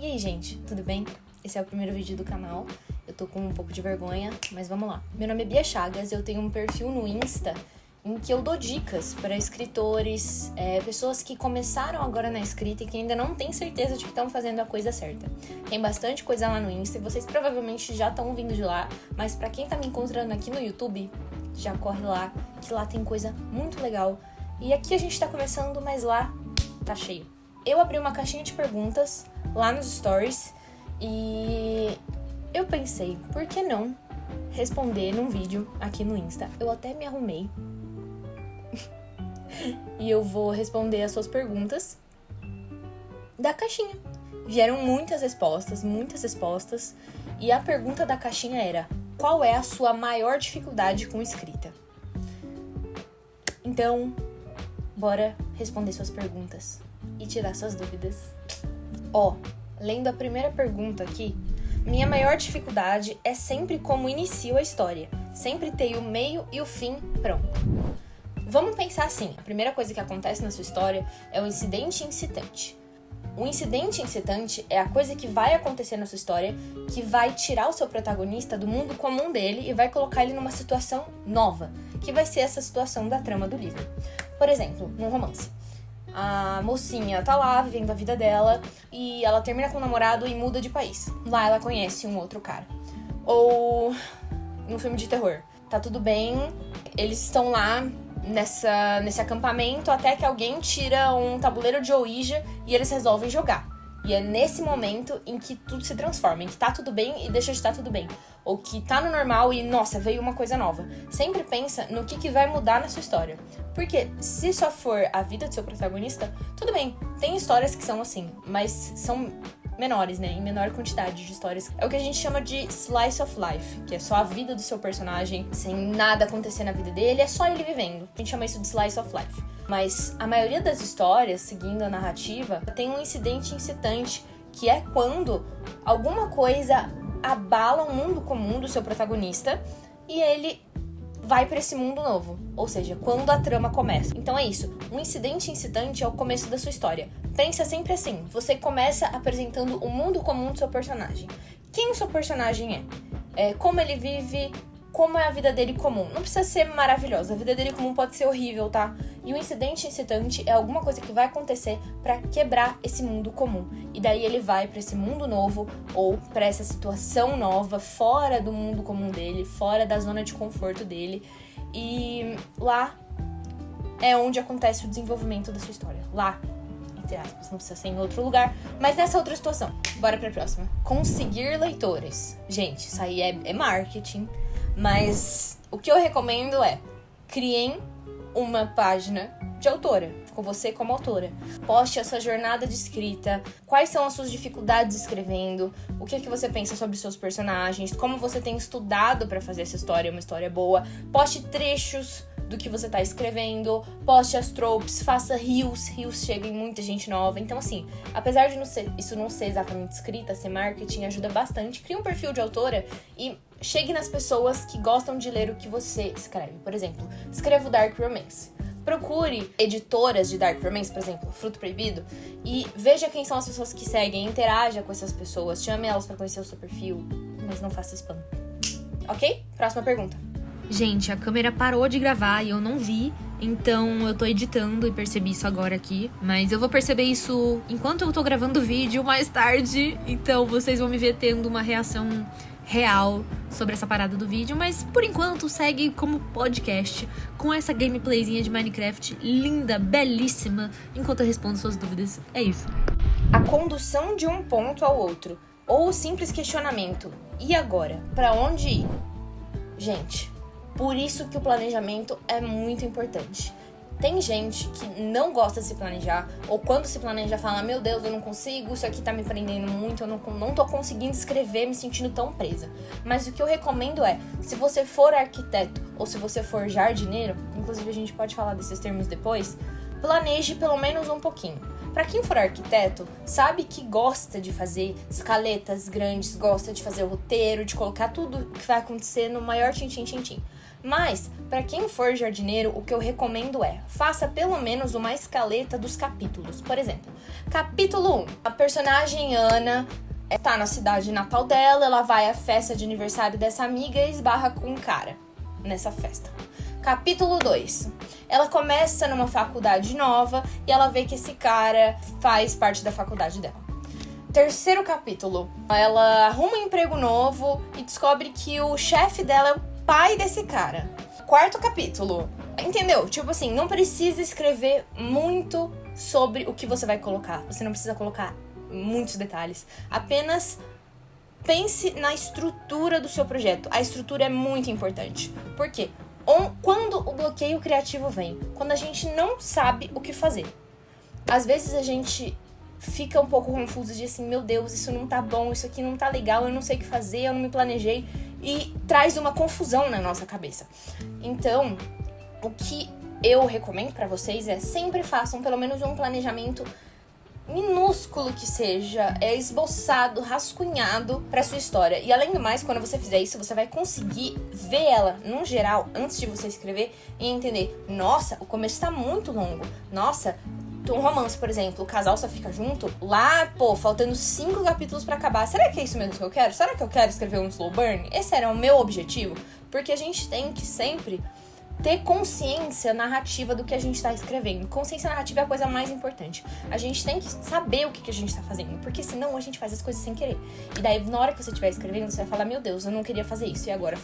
E aí, gente, tudo bem? Esse é o primeiro vídeo do canal. Eu tô com um pouco de vergonha, mas vamos lá. Meu nome é Bia Chagas, eu tenho um perfil no Insta em que eu dou dicas para escritores, pessoas que começaram agora na escrita e que ainda não têm certeza de que estão fazendo a coisa certa. Tem bastante coisa lá no Insta e vocês provavelmente já estão vindo de lá, mas para quem tá me encontrando aqui no YouTube, já corre lá, que lá tem coisa muito legal. E aqui a gente tá começando, mas lá tá cheio. Eu abri uma caixinha de perguntas lá nos stories e eu pensei, por que não responder num vídeo aqui no Insta? Eu até me arrumei e eu vou responder as suas perguntas da caixinha. Vieram muitas respostas, e a pergunta da caixinha era: qual é a sua maior dificuldade com escrita? Então, bora responder suas perguntas e tirar suas dúvidas. Lendo a primeira pergunta aqui, minha maior dificuldade é sempre como inicio a história. Sempre ter o meio e o fim pronto. Vamos pensar assim, a primeira coisa que acontece na sua história é o incidente incitante. O incidente incitante é a coisa que vai acontecer na sua história, que vai tirar o seu protagonista do mundo comum dele e vai colocar ele numa situação nova, que vai ser essa situação da trama do livro. Por exemplo, num romance. A mocinha tá lá, vivendo a vida dela, e ela termina com o namorado e muda de país. Lá ela conhece um outro cara. Ou num filme de terror. Tá tudo bem, eles estão lá nesse acampamento até que alguém tira um tabuleiro de Ouija e eles resolvem jogar. E é nesse momento em que tudo se transforma, em que tá tudo bem e deixa de estar tudo bem. Ou que tá no normal e, nossa, veio uma coisa nova. Sempre pensa no que vai mudar na sua história. Porque se só for a vida do seu protagonista, tudo bem. Tem histórias que são assim, mas são menores, né? Em menor quantidade de histórias. É o que a gente chama de slice of life, que é só a vida do seu personagem, sem nada acontecer na vida dele, é só ele vivendo. A gente chama isso de slice of life. Mas a maioria das histórias, seguindo a narrativa, tem um incidente incitante, que é quando alguma coisa abala o mundo comum do seu protagonista e ele vai para esse mundo novo. Ou seja, quando a trama começa. Então é isso. Um incidente incitante é o começo da sua história. Pensa sempre assim. Você começa apresentando o mundo comum do seu personagem. Quem o seu personagem é? Como ele vive, como é a vida dele comum. Não precisa ser maravilhosa. A vida dele comum pode ser horrível, tá? E o incidente incitante é alguma coisa que vai acontecer pra quebrar esse mundo comum. E daí ele vai pra esse mundo novo ou pra essa situação nova, fora do mundo comum dele, fora da zona de conforto dele. E lá é onde acontece o desenvolvimento da sua história. Lá, entre aspas, não precisa ser em outro lugar, mas nessa outra situação. Bora pra próxima. Conseguir leitores. Gente, isso aí é marketing, mas o que eu recomendo é: criem uma página de autora, com você como autora. Poste a sua jornada de escrita, quais são as suas dificuldades escrevendo, o que você pensa sobre seus personagens, como você tem estudado para fazer essa história uma história boa. Poste trechos do que você tá escrevendo, poste as tropes, faça reels chega em muita gente nova. Então assim, apesar de isso não ser exatamente escrita, ser marketing, ajuda bastante. Crie um perfil de autora e chegue nas pessoas que gostam de ler o que você escreve. Por exemplo, escrevo Dark Romance. Procure editoras de Dark Romance, por exemplo, Fruto Proibido, e veja quem são as pessoas que seguem, interaja com essas pessoas, chame elas pra conhecer o seu perfil, mas não faça spam. Ok? Próxima pergunta. Gente, a câmera parou de gravar e eu não vi, então eu tô editando e percebi isso agora aqui. Mas eu vou perceber isso enquanto eu tô gravando o vídeo mais tarde, então vocês vão me ver tendo uma reação real sobre essa parada do vídeo, mas por enquanto segue como podcast com essa gameplayzinha de Minecraft linda, belíssima, enquanto eu respondo suas dúvidas. É isso. A condução de um ponto ao outro, ou o simples questionamento: e agora? Pra onde ir? Gente, por isso que o planejamento é muito importante. Tem gente que não gosta de se planejar, ou quando se planeja fala: meu Deus, eu não consigo, isso aqui tá me prendendo muito, eu não tô conseguindo escrever, me sentindo tão presa. Mas o que eu recomendo é, se você for arquiteto ou se você for jardineiro, inclusive a gente pode falar desses termos depois, planeje pelo menos um pouquinho. Pra quem for arquiteto, sabe que gosta de fazer escaletas grandes, gosta de fazer o roteiro, de colocar tudo que vai acontecer no maior tim-tim-tim-tim. Mas, Pra quem for jardineiro, o que eu recomendo é, faça pelo menos uma escaleta dos capítulos. Por exemplo, capítulo 1, a personagem Ana tá na cidade natal dela, ela vai à festa de aniversário dessa amiga e esbarra com um cara nessa festa. Capítulo 2, ela começa numa faculdade nova e ela vê que esse cara faz parte da faculdade dela. Terceiro capítulo, ela arruma um emprego novo e descobre que o chefe dela é o pai desse cara. Quarto capítulo, entendeu? Tipo assim, não precisa escrever muito sobre o que você vai colocar. Você não precisa colocar muitos detalhes. Apenas pense na estrutura do seu projeto. A estrutura é muito importante. Por quê? Quando o bloqueio criativo vem, quando a gente não sabe o que fazer. Às vezes a gente fica um pouco confuso de assim, meu Deus, isso não tá bom, isso aqui não tá legal, eu não sei o que fazer, eu não me planejei. E traz uma confusão na nossa cabeça. Então, o que eu recomendo pra vocês é sempre façam pelo menos um planejamento minúsculo que seja, esboçado, rascunhado pra sua história. E além do mais, quando você fizer isso, você vai conseguir ver ela, no geral, antes de você escrever e entender, nossa, o começo tá muito longo, nossa, um romance, por exemplo, o casal só fica junto, lá, faltando 5 capítulos pra acabar. Será que é isso mesmo que eu quero? Será que eu quero escrever um slow burn? Esse era o meu objetivo, porque a gente tem que sempre ter consciência narrativa do que a gente tá escrevendo. Consciência narrativa é a coisa mais importante. A gente tem que saber o que a gente tá fazendo, porque senão a gente faz as coisas sem querer. E daí, na hora que você estiver escrevendo, você vai falar, meu Deus, eu não queria fazer isso, e agora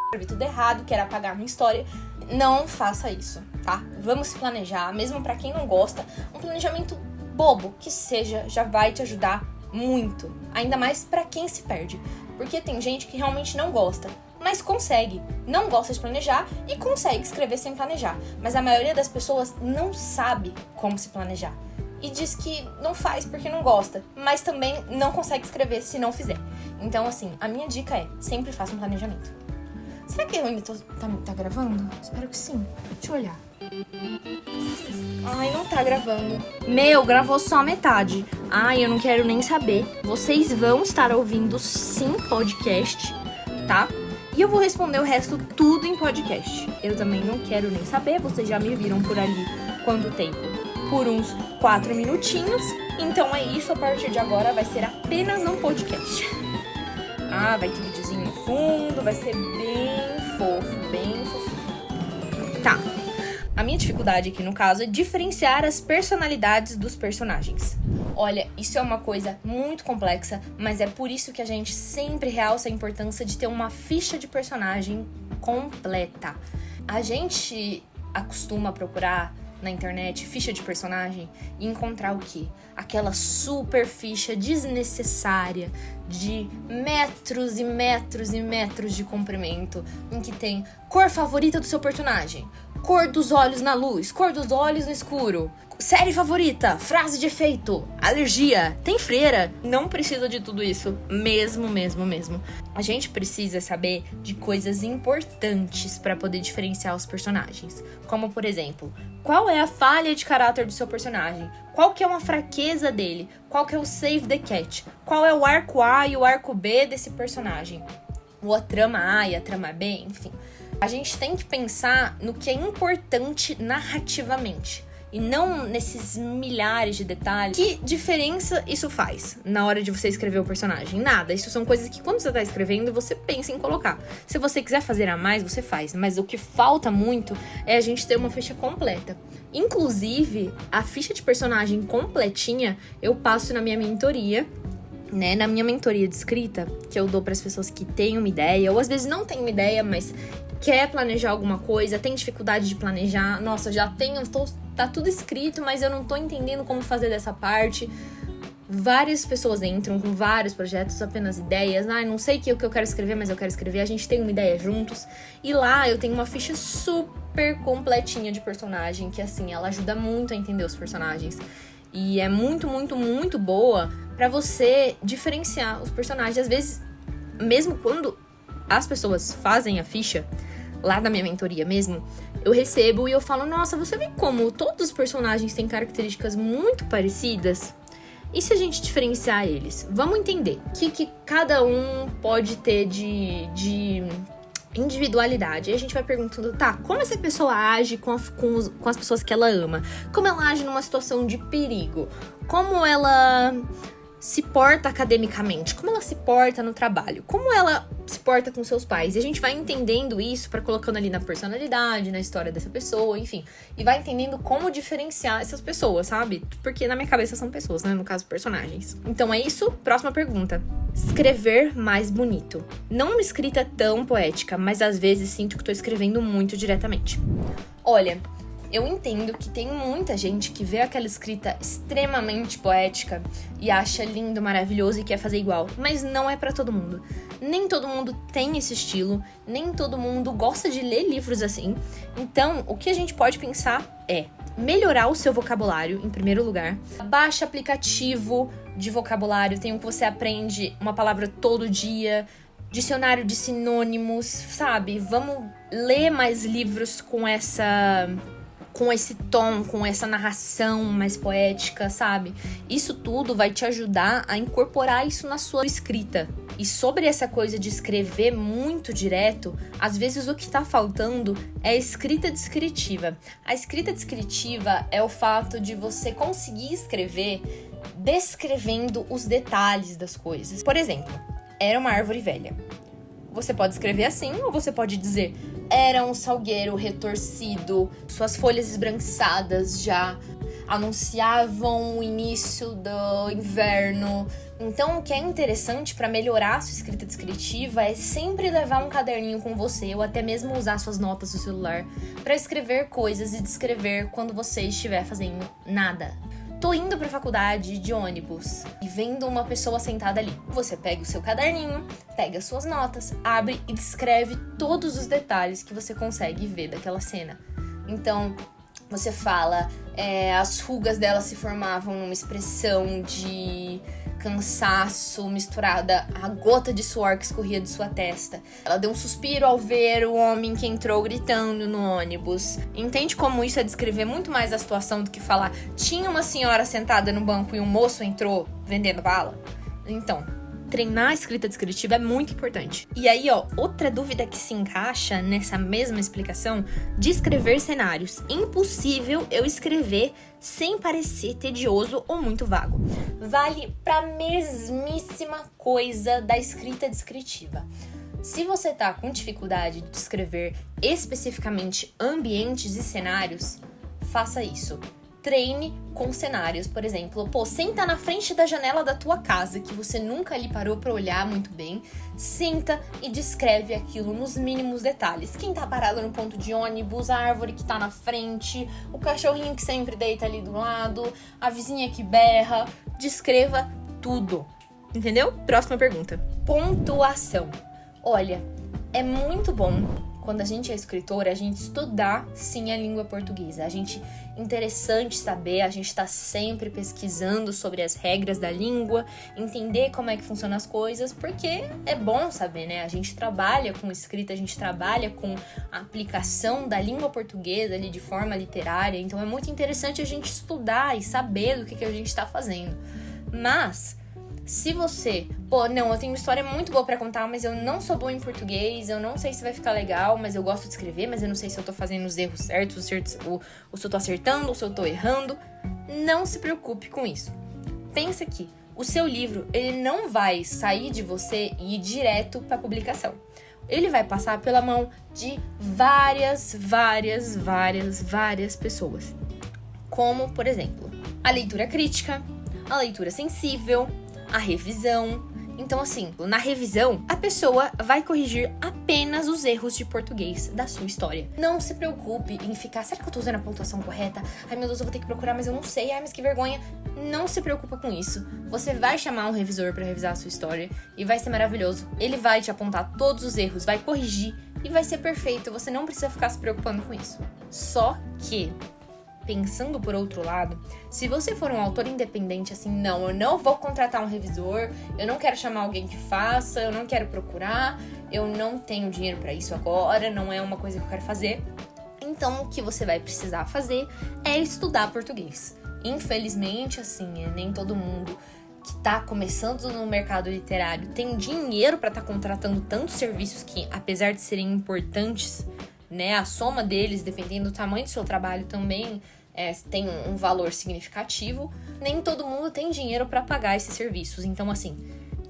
escrevi tudo errado, quero apagar a minha história. Não faça isso, tá? Vamos se planejar, mesmo pra quem não gosta, um planejamento bobo que seja, já vai te ajudar muito. Ainda mais pra quem se perde. Porque tem gente que realmente não gosta, mas consegue. Não gosta de planejar e consegue escrever sem planejar. Mas a maioria das pessoas não sabe como se planejar. E diz que não faz porque não gosta, mas também não consegue escrever se não fizer. Então, assim, a minha dica é, sempre faça um planejamento. Será que eu ainda tá gravando? Espero que sim. Deixa eu olhar. Ai, não tá gravando. Meu, gravou só a metade. Ai, eu não quero nem saber. Vocês vão estar ouvindo sim podcast, tá? E eu vou responder o resto tudo em podcast. Eu também não quero nem saber. Vocês já me viram por ali quanto tempo? Por uns 4 minutinhos. Então é isso, a partir de agora vai ser apenas um podcast. Ah, vai ter videozinho no fundo, vai ser bem fofo, bem fofinho. Tá, a minha dificuldade aqui no caso é diferenciar as personalidades dos personagens. Olha, isso é uma coisa muito complexa, mas é por isso que a gente sempre realça a importância de ter uma ficha de personagem completa. A gente acostuma procurar na internet ficha de personagem e encontrar o quê? Aquela super ficha desnecessária de metros e metros e metros de comprimento, em que tem cor favorita do seu personagem, cor dos olhos na luz, cor dos olhos no escuro, série favorita, frase de efeito, alergia, tem freira. Não precisa de tudo isso, mesmo. A gente precisa saber de coisas importantes para poder diferenciar os personagens. Como, por exemplo, qual é a falha de caráter do seu personagem? Qual que é uma fraqueza dele? Qual que é o save the cat? Qual é o arco A e o arco B desse personagem? Ou a trama A e a trama B, enfim. A gente tem que pensar no que é importante narrativamente. E não nesses milhares de detalhes. Que diferença isso faz na hora de você escrever o personagem? Nada. Isso são coisas que quando você tá escrevendo, você pensa em colocar. Se você quiser fazer a mais, você faz. Mas o que falta muito é a gente ter uma ficha completa. Inclusive, a ficha de personagem completinha, eu passo na minha mentoria, né? Na minha mentoria de escrita, que eu dou para as pessoas que têm uma ideia, ou às vezes não têm uma ideia, mas quer planejar alguma coisa, tem dificuldade de planejar. Nossa, já tenho... Tá tudo escrito, mas eu não tô entendendo como fazer dessa parte. Várias pessoas entram com vários projetos, apenas ideias. Não sei o que eu quero escrever, mas eu quero escrever. A gente tem uma ideia juntos. E lá eu tenho uma ficha super completinha de personagem, que assim, ela ajuda muito a entender os personagens. E é muito boa pra você diferenciar os personagens. Às vezes, mesmo quando as pessoas fazem a ficha, lá da minha mentoria mesmo, eu recebo e eu falo, nossa, você vê como todos os personagens têm características muito parecidas? E se a gente diferenciar eles? Vamos entender o que cada um pode ter de individualidade. Aí a gente vai perguntando, tá, como essa pessoa age com as pessoas que ela ama? Como ela age numa situação de perigo? Como ela se porta academicamente? Como ela se porta no trabalho? Como ela se porta com seus pais? E a gente vai entendendo isso para colocando ali na personalidade, na história dessa pessoa, enfim. E vai entendendo como diferenciar essas pessoas, sabe? Porque na minha cabeça são pessoas, né? No caso, personagens. Então é isso. Próxima pergunta. Escrever mais bonito. Não uma escrita tão poética, mas às vezes sinto que tô escrevendo muito diretamente. Olha, eu entendo que tem muita gente que vê aquela escrita extremamente poética e acha lindo, maravilhoso e quer fazer igual, mas não é pra todo mundo. Nem todo mundo tem esse estilo, nem todo mundo gosta de ler livros assim. Então, o que a gente pode pensar é melhorar o seu vocabulário, em primeiro lugar. Baixa aplicativo de vocabulário, tem um que você aprende uma palavra todo dia, dicionário de sinônimos, sabe? Vamos ler mais livros com esse tom, com essa narração mais poética, sabe? Isso tudo vai te ajudar a incorporar isso na sua escrita. E sobre essa coisa de escrever muito direto, às vezes o que tá faltando é a escrita descritiva. A escrita descritiva é o fato de você conseguir escrever descrevendo os detalhes das coisas. Por exemplo, era uma árvore velha. Você pode escrever assim, ou você pode dizer: era um salgueiro retorcido, suas folhas esbranquiçadas já anunciavam o início do inverno. Então, o que é interessante para melhorar a sua escrita descritiva é sempre levar um caderninho com você, ou até mesmo usar suas notas do celular, para escrever coisas e descrever quando você estiver fazendo nada. Tô indo pra faculdade de ônibus e vendo uma pessoa sentada ali. Você pega o seu caderninho, pega as suas notas, abre e descreve todos os detalhes que você consegue ver daquela cena. Então, você fala, as rugas dela se formavam numa expressão de cansaço misturada à gota de suor que escorria de sua testa. Ela deu um suspiro ao ver o homem que entrou gritando no ônibus. Entende como isso é descrever muito mais a situação do que falar: tinha uma senhora sentada no banco e um moço entrou vendendo bala? Então, treinar a escrita descritiva é muito importante. E aí, outra dúvida que se encaixa nessa mesma explicação: descrever cenários. Impossível eu escrever sem parecer tedioso ou muito vago. Vale pra mesmíssima coisa da escrita descritiva. Se você tá com dificuldade de descrever especificamente ambientes e cenários, faça isso. Treine com cenários, por exemplo, senta na frente da janela da tua casa, que você nunca ali parou pra olhar muito bem, senta e descreve aquilo nos mínimos detalhes. Quem tá parado no ponto de ônibus, a árvore que tá na frente, o cachorrinho que sempre deita ali do lado, a vizinha que berra, descreva tudo, entendeu? Próxima pergunta. Pontuação. Olha, é muito bom quando a gente é escritora, a gente estudar, sim, a língua portuguesa. Interessante saber, a gente tá sempre pesquisando sobre as regras da língua, entender como é que funcionam as coisas, porque é bom saber, né? A gente trabalha com escrita, a gente trabalha com a aplicação da língua portuguesa ali de forma literária, então é muito interessante a gente estudar e saber do que a gente tá fazendo. Mas se você, eu tenho uma história muito boa pra contar, mas eu não sou boa em português, eu não sei se vai ficar legal, mas eu gosto de escrever, mas eu não sei se eu tô fazendo os erros certos, ou se eu tô acertando, ou se eu tô errando, não se preocupe com isso. Pensa que o seu livro, ele não vai sair de você e ir direto pra publicação. Ele vai passar pela mão de várias pessoas. Como, por exemplo, a leitura crítica, a leitura sensível, a revisão. Então, assim, na revisão, a pessoa vai corrigir apenas os erros de português da sua história. Não se preocupe em ficar: será que eu tô usando a pontuação correta? Ai, meu Deus, eu vou ter que procurar, mas eu não sei. Ai, mas que vergonha. Não se preocupa com isso. Você vai chamar um revisor pra revisar a sua história e vai ser maravilhoso. Ele vai te apontar todos os erros, vai corrigir e vai ser perfeito. Você não precisa ficar se preocupando com isso. Só que, pensando por outro lado, se você for um autor independente, assim, não, eu não vou contratar um revisor, eu não quero chamar alguém que faça, eu não quero procurar, eu não tenho dinheiro pra isso agora, não é uma coisa que eu quero fazer. Então, o que você vai precisar fazer é estudar português. Infelizmente, assim, nem todo mundo que tá começando no mercado literário tem dinheiro para estar contratando tantos serviços que, apesar de serem importantes, né, a soma deles, dependendo do tamanho do seu trabalho, também tem um valor significativo, nem todo mundo tem dinheiro para pagar esses serviços. Então, assim,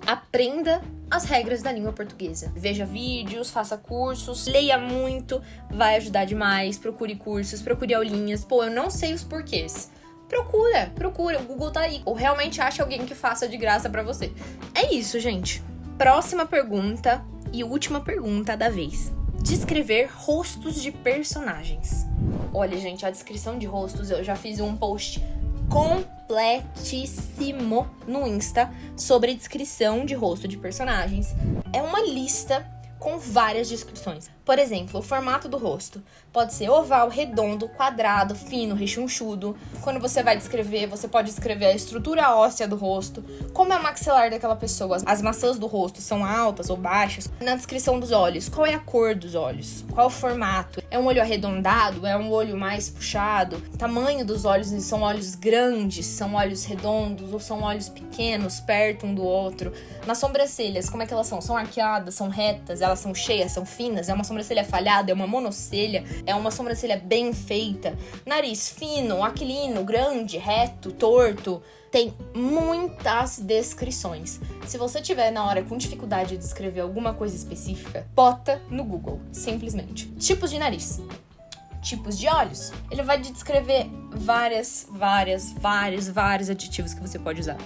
aprenda as regras da língua portuguesa. Veja vídeos, faça cursos, leia muito, vai ajudar demais. Procure cursos, procure aulinhas. Pô, eu não sei os porquês. Procura, o Google tá aí. Ou realmente acha alguém que faça de graça pra você. É isso, gente. Próxima pergunta e última pergunta da vez. Descrever rostos de personagens. Olha, gente, a descrição de rostos, eu já fiz um post completíssimo no Insta sobre descrição de rosto de personagens. É uma lista com várias descrições. Por exemplo, o formato do rosto pode ser oval, redondo, quadrado, fino, rechonchudo. Quando você vai descrever, você pode escrever a estrutura óssea do rosto, como é o maxilar daquela pessoa, as maçãs do rosto são altas ou baixas. Na descrição dos olhos, qual é a cor dos olhos? Qual é o formato? É um olho arredondado? É um olho mais puxado? O tamanho dos olhos, são olhos grandes? São olhos redondos? Ou são olhos pequenos, perto um do outro? Nas sobrancelhas, como é que elas são? São arqueadas? São retas? Elas são cheias? São finas? É uma sobrancelha falhada? É uma monocelha? É uma sobrancelha bem feita? Nariz fino, aquilino, grande, reto, torto? Tem muitas descrições. Se você tiver na hora com dificuldade de escrever alguma coisa específica, bota no Google, simplesmente. Tipos de nariz. Tipos de olhos. Ele vai te descrever vários adjetivos que você pode usar.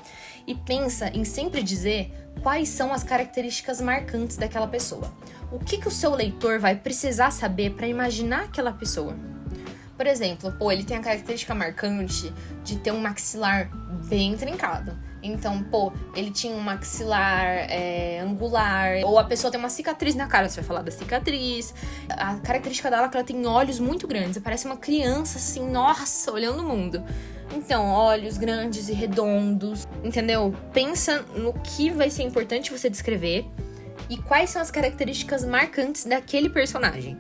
E pensa em sempre dizer quais são as características marcantes daquela pessoa. O que o seu leitor vai precisar saber para imaginar aquela pessoa? Por exemplo, ele tem a característica marcante de ter um maxilar bem trincado. Então, ele tinha um maxilar angular, ou a pessoa tem uma cicatriz na cara, você vai falar da cicatriz. A característica dela é que ela tem olhos muito grandes, parece uma criança assim, nossa, olhando o mundo. Então, olhos grandes e redondos, entendeu? Pensa no que vai ser importante você descrever e quais são as características marcantes daquele personagem.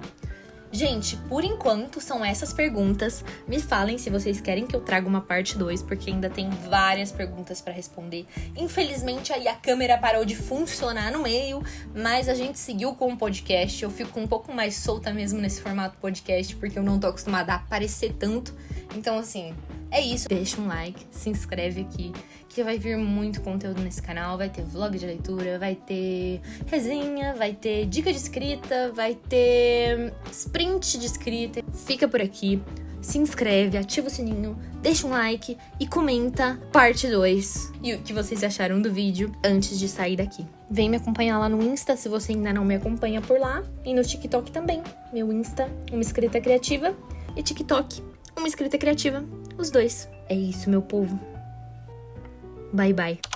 Gente, por enquanto são essas perguntas. Me falem se vocês querem que eu traga uma parte 2, porque ainda tem várias perguntas pra responder. Infelizmente, aí a câmera parou de funcionar no meio, mas a gente seguiu com o podcast. Eu fico um pouco mais solta mesmo nesse formato podcast, porque eu não tô acostumada a aparecer tanto. Então, assim, é isso. Deixa um like, se inscreve aqui, que vai vir muito conteúdo nesse canal. Vai ter vlog de leitura, vai ter resenha, vai ter dica de escrita, vai ter sprint de escrita. Fica por aqui, se inscreve, ativa o sininho, deixa um like e comenta parte 2 e o que vocês acharam do vídeo antes de sair daqui. Vem me acompanhar lá no Insta se você ainda não me acompanha por lá, e no TikTok também. Meu Insta, Uma Escrita Criativa, e TikTok, Uma Escrita Criativa, os dois. É isso, meu povo. Bye, bye.